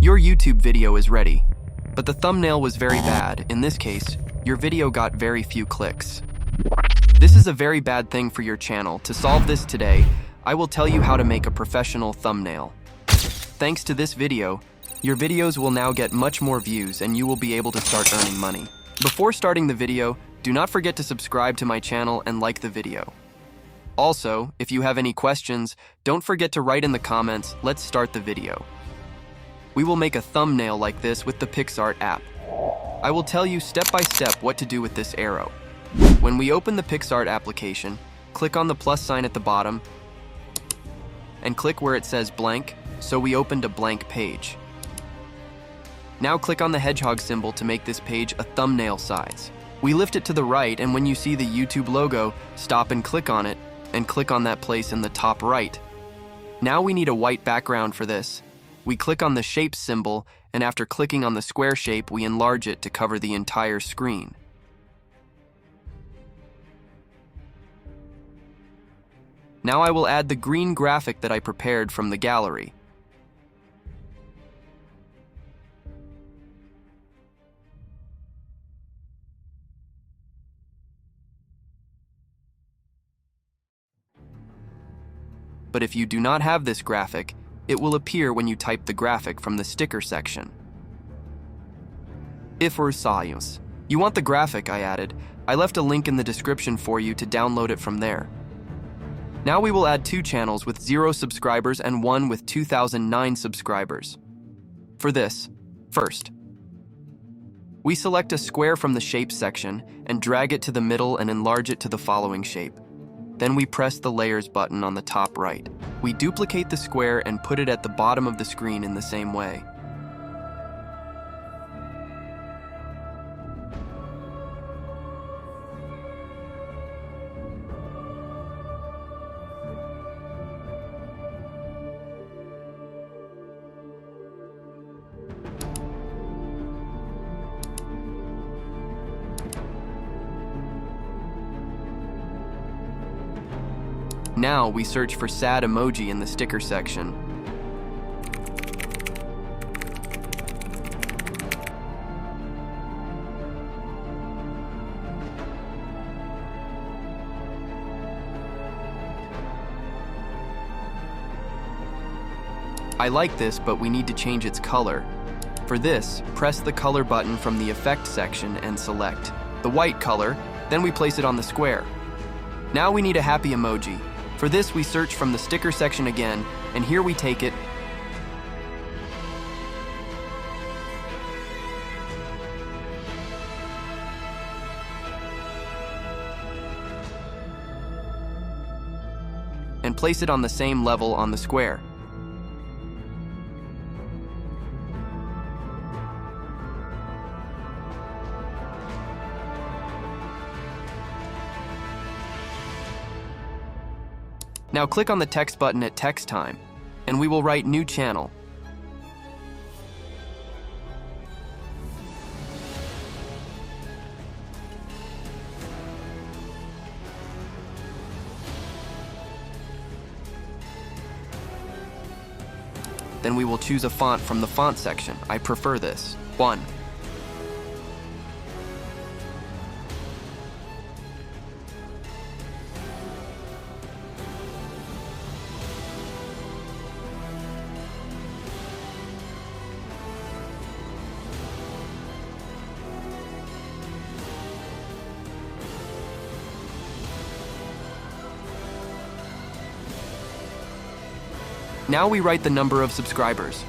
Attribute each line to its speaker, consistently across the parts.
Speaker 1: Your YouTube video is ready, but the thumbnail was very bad. In this case, your video got very few clicks. This is a very bad thing for your channel. To solve this today, I will tell you how to make a professional thumbnail. Thanks to this video, your videos will now get much more views and you will be able to start earning money. Before starting the video, do not forget to subscribe to my channel and like the video. Also, if you have any questions, don't forget to write in the comments. Let's start the video. We will make a thumbnail like this with the PixArt app. I will tell you step by step what to do with this arrow. When we open the PixArt application, click on the plus sign at the bottom and click where it says blank, so we opened a blank page. Now click on the hedgehog symbol to make this page a thumbnail size. We lift it to the right, and when you see the YouTube logo, stop and click on it, and click on that place in the top right. Now we need a white background for this. We click on the shape symbol, and after clicking on the square shape, we enlarge it to cover the entire screen. Now I will add the green graphic that I prepared from the gallery. But if you do not have this graphic, it will appear when you type the graphic from the sticker section. If or science. You want the graphic I added, I left a link in the description for you to download it from there. Now we will add 2 channels with 0 subscribers and 1 with 2009 subscribers. For this, first, we select a square from the shape section and drag it to the middle and enlarge it to the following shape. Then we press the layers button on the top right. We duplicate the square and put it at the bottom of the screen in the same way. Now we search for sad emoji in the sticker section. I like this, but we need to change its color. For this, press the color button from the effect section and select the white color, then we place it on the square. Now we need a happy emoji. For this, we search from the sticker section again, and here we take it and place it on the same level on the square. Now click on the text button at text time, and we will write new channel. Then we will choose a font from the font section. I prefer this one. Now we write the number of subscribers.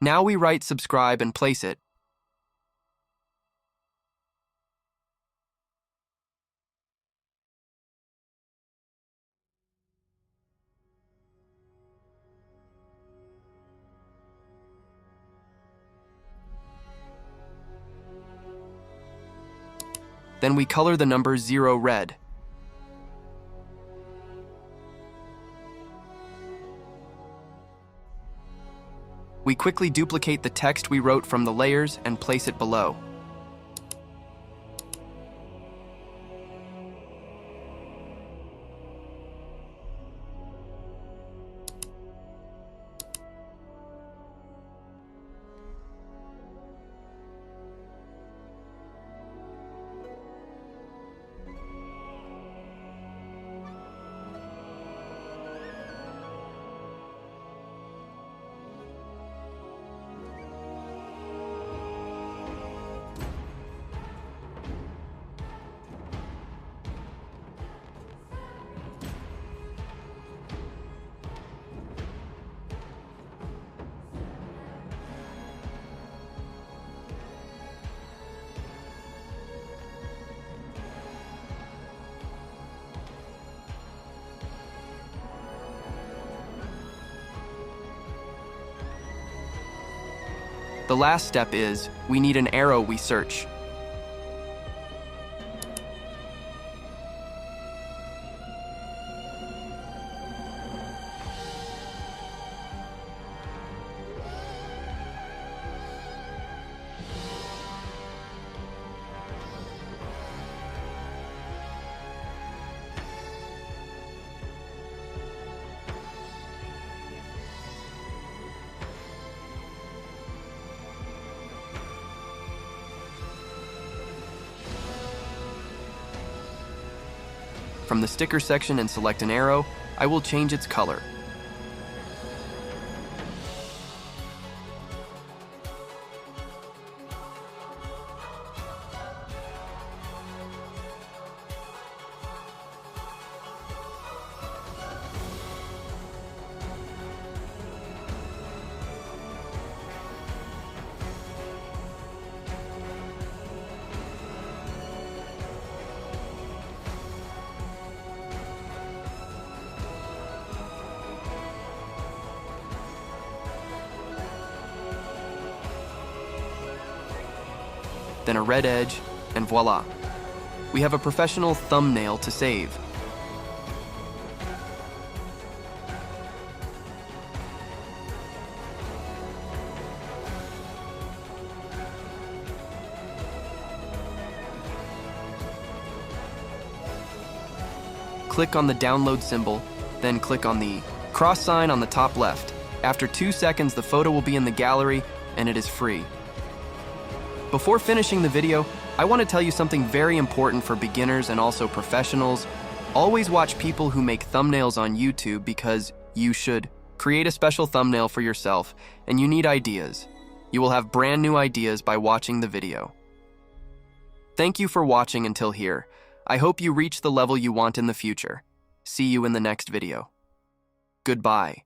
Speaker 1: Now we write subscribe and place it. Then we color the number 0 red. We quickly duplicate the text we wrote from the layers and place it below. The last step is, we need an arrow we search. From the sticker section and select an arrow, I will change its color. Then a red edge, and voila! We have a professional thumbnail to save. Click on the download symbol, then click on the cross sign on the top left. After 2 seconds, the photo will be in the gallery and it is free. Before finishing the video, I want to tell you something very important for beginners and also professionals. Always watch people who make thumbnails on YouTube because you should. Create a special thumbnail for yourself and you need ideas. You will have brand new ideas by watching the video. Thank you for watching until here. I hope you reach the level you want in the future. See you in the next video. Goodbye.